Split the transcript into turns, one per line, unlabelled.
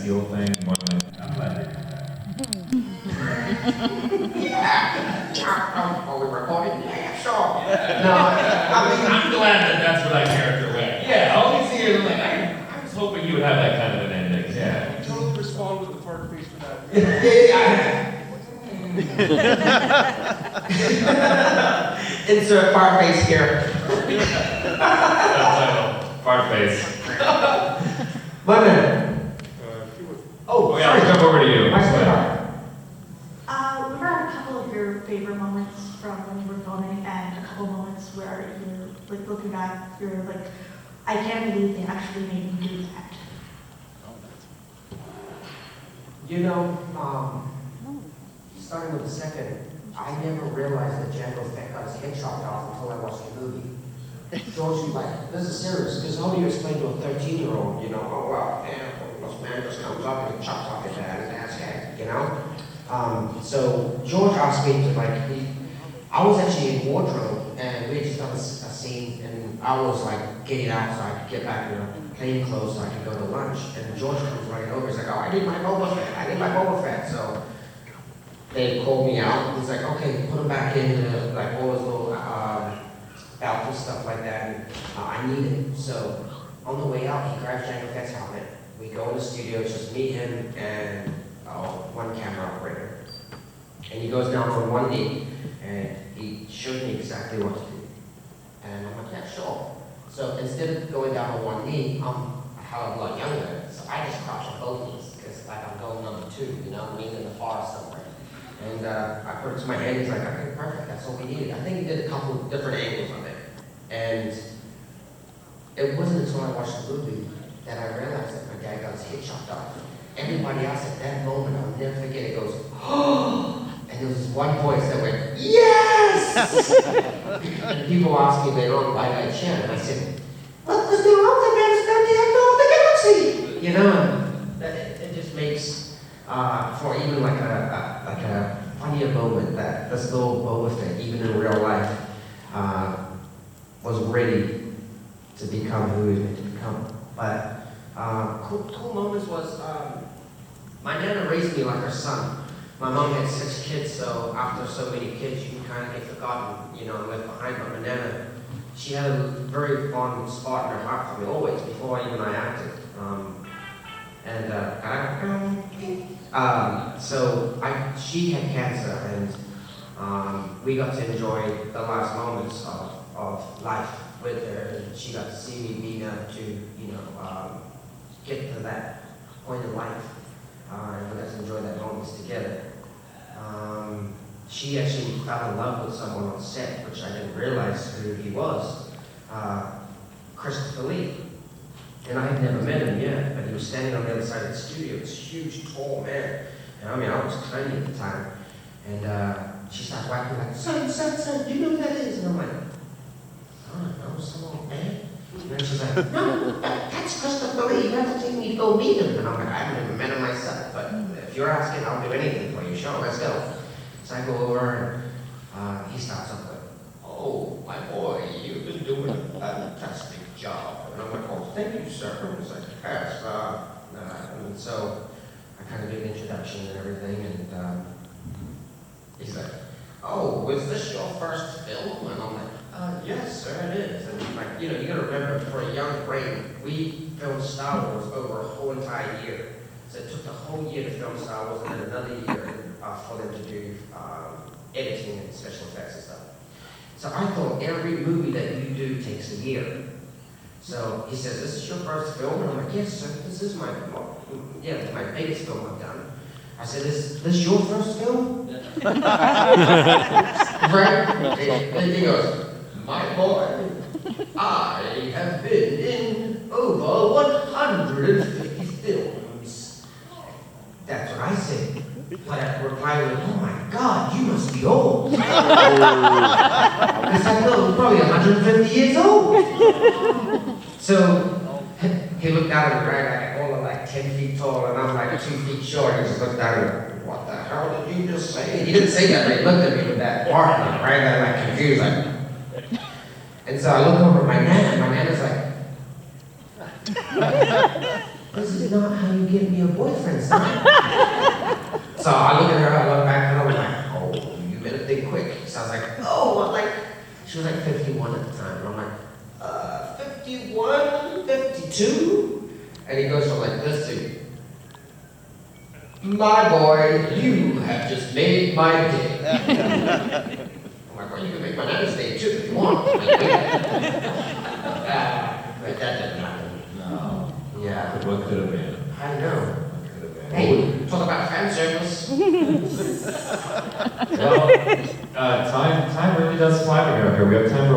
seal thing, more than I'm glad you're doing
Yeah. Are we recording? Yeah, sure.
that.
No,
I'm glad that that's what that character went. Yeah, all these years, I'm like, I was hoping you would have that kind of an ending. Yeah.
Totally respond with a fart face for that.
Insert fart face here.
Subtitle, fart face.
Wait a minute.
Oh, yeah, I'll jump over to you.
My sweetheart.
What are a couple of your favorite moments from when you were filming, and a couple moments where you're like looking back, you're like, I can't believe they actually made me do that.
You know, starting with the second, I never realized that Django Fett got his head chopped off until I watched the movie. George was like, this is serious, because how do you explain to a 13-year-old, you know, oh, well, this man just comes up and chops off his dad's head, you know? So George asked me to, like, I was actually in wardrobe, and we had just done a scene, and I was, like, getting out so I could get back in plain clothes so I could go to lunch, and George comes running over, he's like, oh, I need my BOBA Fett, so they called me out. He's like, okay, put him back in, like all those little belts and stuff like that. And, I need it. So on the way out, he grabs Django Fett's helmet. We go in the studio. It's just me, him, and one camera operator. And he goes down on one knee, and he showed me exactly what to do. And I'm like, yeah, sure. So instead of going down on one knee, I'm a hell of a lot younger. So I just crouch on both knees because like I'm going number 2, you know, meaning in the forest somewhere. And I put it to my hand, he's like, okay, perfect, that's all we needed. I think he did a couple of different angles of it. And it wasn't until I watched the movie that I realized that my dad got his head chopped off. Everybody else at that moment, I'll never forget, it goes, oh! And there was this one voice that went, yes! And people asked me later on why I cheered, and I said, what was going on? The man's got the end of the galaxy! You know, it just makes for even like a funnier moment that this little Boba Fett, even in real life, was ready to become who he was meant to become. But cool moments was my nana raised me like her son. My mom had 6 kids, so after so many kids, you can kind of get forgotten, you know, and left behind. But my nana, she had a very fond spot in her heart for me always, before even I acted. So she had cancer, and we got to enjoy the last moments of life with her, and she got to see me being able to, you know, get to that point in life, and we got to enjoy that moments together. She actually fell in love with someone on set, which I didn't realize who he was, Christopher Lee. And I had never met him yet, but he was standing on the other side of the studio, this huge, tall man. And I mean, I was tiny at the time. And she started whacking like, son, do you know who that is? And I'm like, I don't know, some old man. And then she's like, no, that's Christopher Lee. You have to take me to go meet him. And I'm like, I haven't even met him myself, but if you're asking, I'll do anything for you. Sure, let's go. So I go over, and he starts up like, oh, my boy, you've been doing a fantastic job. And I'm like, oh, thank you, sir. And he's like, yes. And so I kind of did an introduction and everything, and he's like, oh, was this your first film? And I'm like, yes, sir, it is. And he's like, you know, you gotta remember, for a young brain, we filmed Star Wars over a whole entire year. So it took the whole year to film Star Wars, and then another year for them to do editing and special effects and stuff. So I thought every movie that you do takes a year. So he says, this is your first film? And I'm like, yes, sir, this is my biggest film I've done. I said, is this your first film? Right? And he goes, my boy, I have been in over 150 films. That's what I said. But I replied with, oh my God, you must be old. Because I know I'm probably 150 years old. So he looked down at the ground, like all of like 10 feet tall, and I'm like 2 feet short. He just looked down and like, what the hell did you just say? And he didn't say that, but he looked at me with that partner, right? I'm like confused, like. And so I look over at my nana, and my nana's like, this is not how you get me a boyfriend, son. So I look at her, I look back, and I'm like, oh, you better think quick. So I was like, oh, I'm like, she was like 51 at the time. And I'm like, 51, 52? And he goes from like this to, my boy, you have just made my day. I'm like, well, you can make my night's day too if you want. But that didn't happen.
No.
Yeah,
What could have been?
I know.
What could have been?
Hey, talk about fan service.
Well, time really does fly when you're up here. We have time for